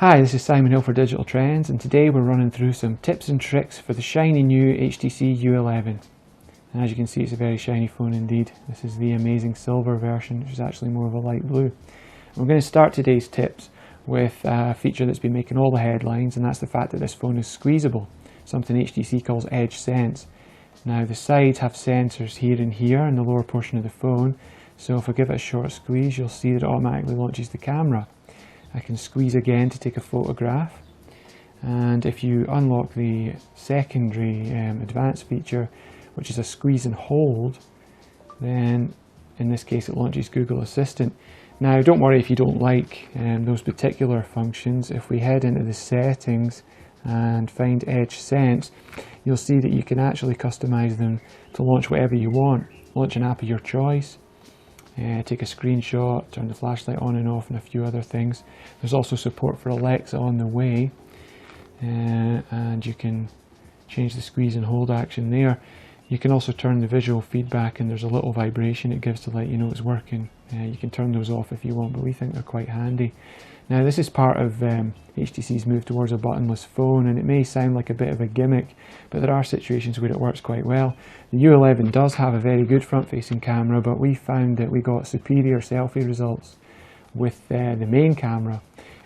Hi, this is Simon Hill for Digital Trends, and today we're running through some tips and tricks for the shiny new HTC U11. And as you can see, it's a very shiny phone indeed. This is the amazing silver version, which is actually more of a light blue. We're going to start today's tips with a feature that's been making all the headlines, and that's the fact that this phone is squeezable, something HTC calls Edge Sense. Now the sides have sensors here and here in the lower portion of the phone, so if I give it a short squeeze, you'll see that it automatically launches the camera. I can squeeze again to take a photograph, and if you unlock the secondary advanced feature, which is a squeeze and hold, then in this case it launches Google Assistant. Now don't worry if you don't like those particular functions. If we head into the settings and find Edge Sense, you'll see that you can actually customize them to launch whatever you want. Launch an app of your choice, take a screenshot, turn the flashlight on and off, and a few other things. There's also support for Alexa on the way, and you can change the squeeze and hold action there. You can also turn the visual feedback, and there's a little vibration it gives to let you know it's working. You can turn those off if you want, but we think they're quite handy. Now this is part of HTC's move towards a buttonless phone, and it may sound like a bit of a gimmick, but there are situations where it works quite well. The U11 does have a very good front-facing camera, but we found that we got superior selfie results with the main camera,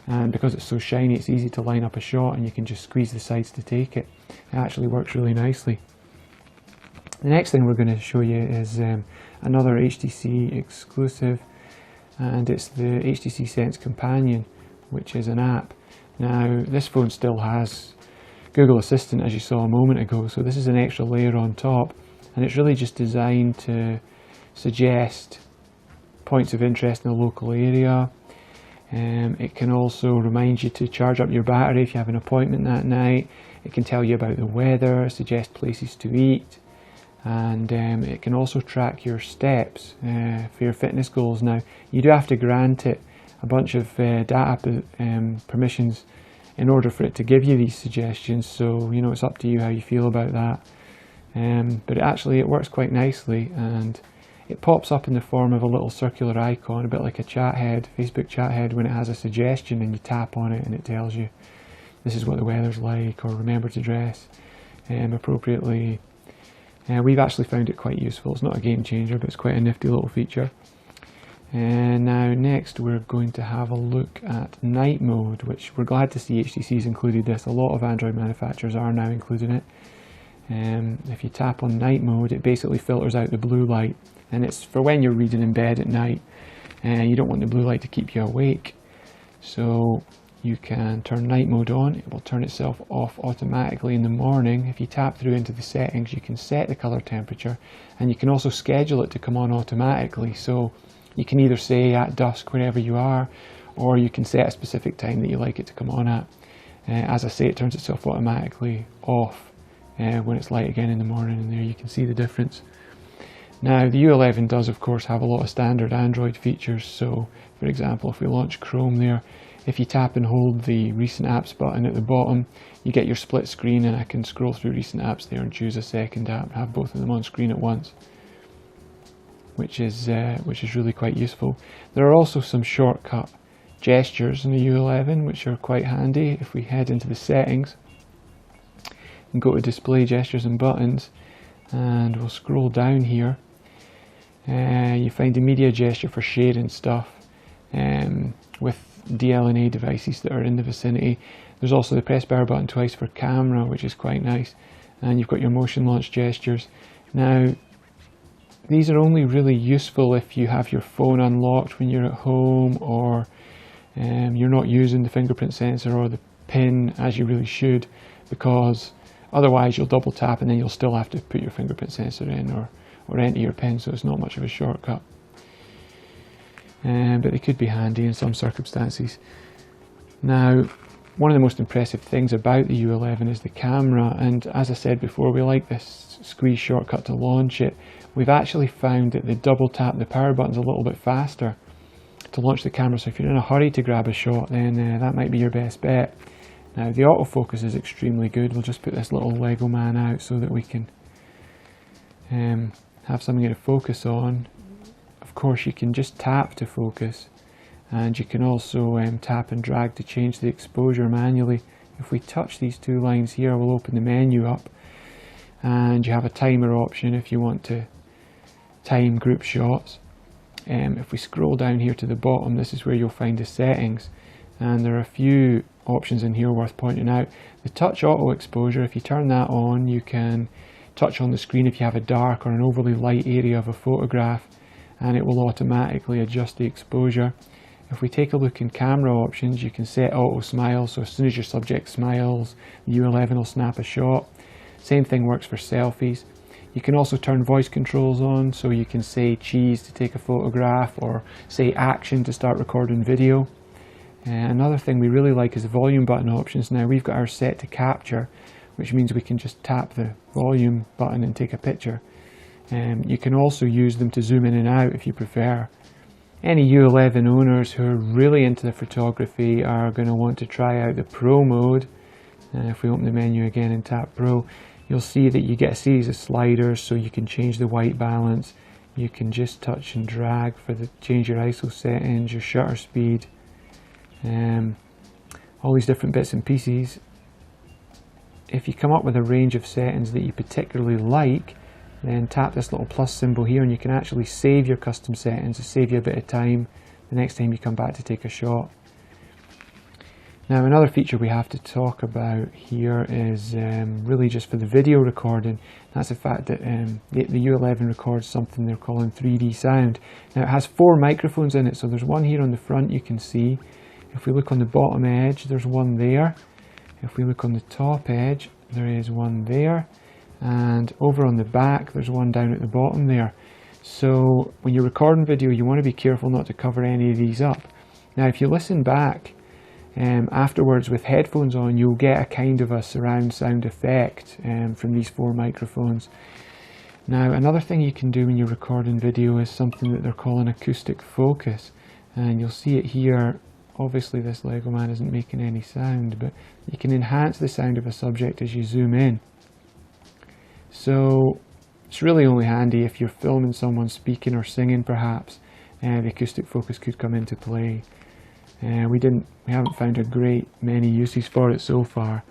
and because it's so shiny it's easy to line up a shot and you can just squeeze the sides to take it. It actually works really nicely. The next thing we're going to show you is another HTC exclusive, and it's the HTC Sense Companion, which is an app. Now this phone still has Google Assistant, as you saw a moment ago, so this is an extra layer on top, and it's really just designed to suggest points of interest in the local area. It can also remind you to charge up your battery if you have an appointment that night. It can tell you about the weather, suggest places to eat, and it can also track your steps for your fitness goals. Now you do have to grant it a bunch of data permissions in order for it to give you these suggestions, so you know, it's up to you how you feel about that. But it works quite nicely, and it pops up in the form of a little circular icon, a bit like a chat head, Facebook chat head, when it has a suggestion and you tap on it and it tells you this is what the weather's like, or remember to dress appropriately. We've actually found it quite useful. It's not a game changer, but it's quite a nifty little feature. And now next we're going to have a look at night mode, which we're glad to see HTC's included this. A lot of Android manufacturers are now including it. If you tap on night mode, it basically filters out the blue light, and it's for when you're reading in bed at night and you don't want the blue light to keep you awake. So you can turn night mode on. It will turn itself off automatically in the morning. If you tap through into the settings, you can set the color temperature, and you can also schedule it to come on automatically. So you can either say at dusk wherever you are, or you can set a specific time that you like it to come on at. As I say, it turns itself automatically off when it's light again in the morning, and there you can see the difference. Now the U11 does of course have a lot of standard Android features. So for example, if we launch Chrome there, if you tap and hold the recent apps button at the bottom, you get your split screen, and I can scroll through recent apps there and choose a second app and have both of them on screen at once, which is really quite useful. There are also some shortcut gestures in the U11 which are quite handy. If we head into the settings and go to display gestures and buttons, and we'll scroll down here, you find a media gesture for sharing stuff with DLNA devices that are in the vicinity. There's also the press power button twice for camera, which is quite nice, and you've got your motion launch gestures. Now these are only really useful if you have your phone unlocked when you're at home, or you're not using the fingerprint sensor or the pin as you really should, because otherwise you'll double tap and then you'll still have to put your fingerprint sensor in or enter your pin, so it's not much of a shortcut. But they could be handy in some circumstances. Now one of the most impressive things about the U11 is the camera, and as I said before, we like this squeeze shortcut to launch it. We've actually found that the double tap the power button's a little bit faster to launch the camera, so if you're in a hurry to grab a shot, then that might be your best bet. Now the autofocus is extremely good. We'll just put this little Lego man out so that we can have something to focus on. Of course you can just tap to focus, and you can also tap and drag to change the exposure manually. If we touch these two lines here, we'll open the menu up, and you have a timer option if you want to time group shots. If we scroll down here to the bottom, this is where you'll find the settings, and there are a few options in here worth pointing out. The touch auto exposure, if you turn that on, you can touch on the screen if you have a dark or an overly light area of a photograph, and it will automatically adjust the exposure. If we take a look in camera options, you can set auto smile, so as soon as your subject smiles, the U11 will snap a shot. Same thing works for selfies. You can also turn voice controls on, so you can say cheese to take a photograph, or say action to start recording video. Another thing we really like is the volume button options. Now we've got ours set to capture, which means we can just tap the volume button and take a picture. You can also use them to zoom in and out if you prefer. Any U11 owners who are really into the photography are going to want to try out the Pro mode. If we open the menu again and tap Pro, you'll see that you get a series of sliders, so you can change the white balance. You can just touch and drag change your ISO settings, your shutter speed, all these different bits and pieces. If you come up with a range of settings that you particularly like, then tap this little plus symbol here, and you can actually save your custom settings to save you a bit of time the next time you come back to take a shot. Now another feature we have to talk about here is really just for the video recording. That's the fact that the U11 records something they're calling 3D sound. Now it has 4 microphones in it, so there's one here on the front you can see. If we look on the bottom edge, there's one there. If we look on the top edge, there is one there. And over on the back, there's one down at the bottom there. So when you're recording video, you want to be careful not to cover any of these up. Now if you listen back, afterwards with headphones on, you'll get a kind of a surround sound effect from these 4 microphones. Now another thing you can do when you're recording video is something that they're calling Acoustic Focus, and you'll see it here. Obviously this Lego man isn't making any sound, but you can enhance the sound of a subject as you zoom in. So it's really only handy if you're filming someone speaking or singing perhaps. The Acoustic Focus could come into play. We haven't found a great many uses for it so far,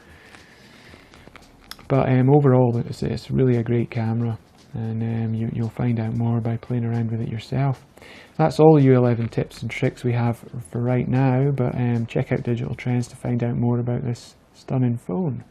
but overall it's really a great camera, and you'll find out more by playing around with it yourself. That's all the U11 tips and tricks we have for right now, but check out Digital Trends to find out more about this stunning phone.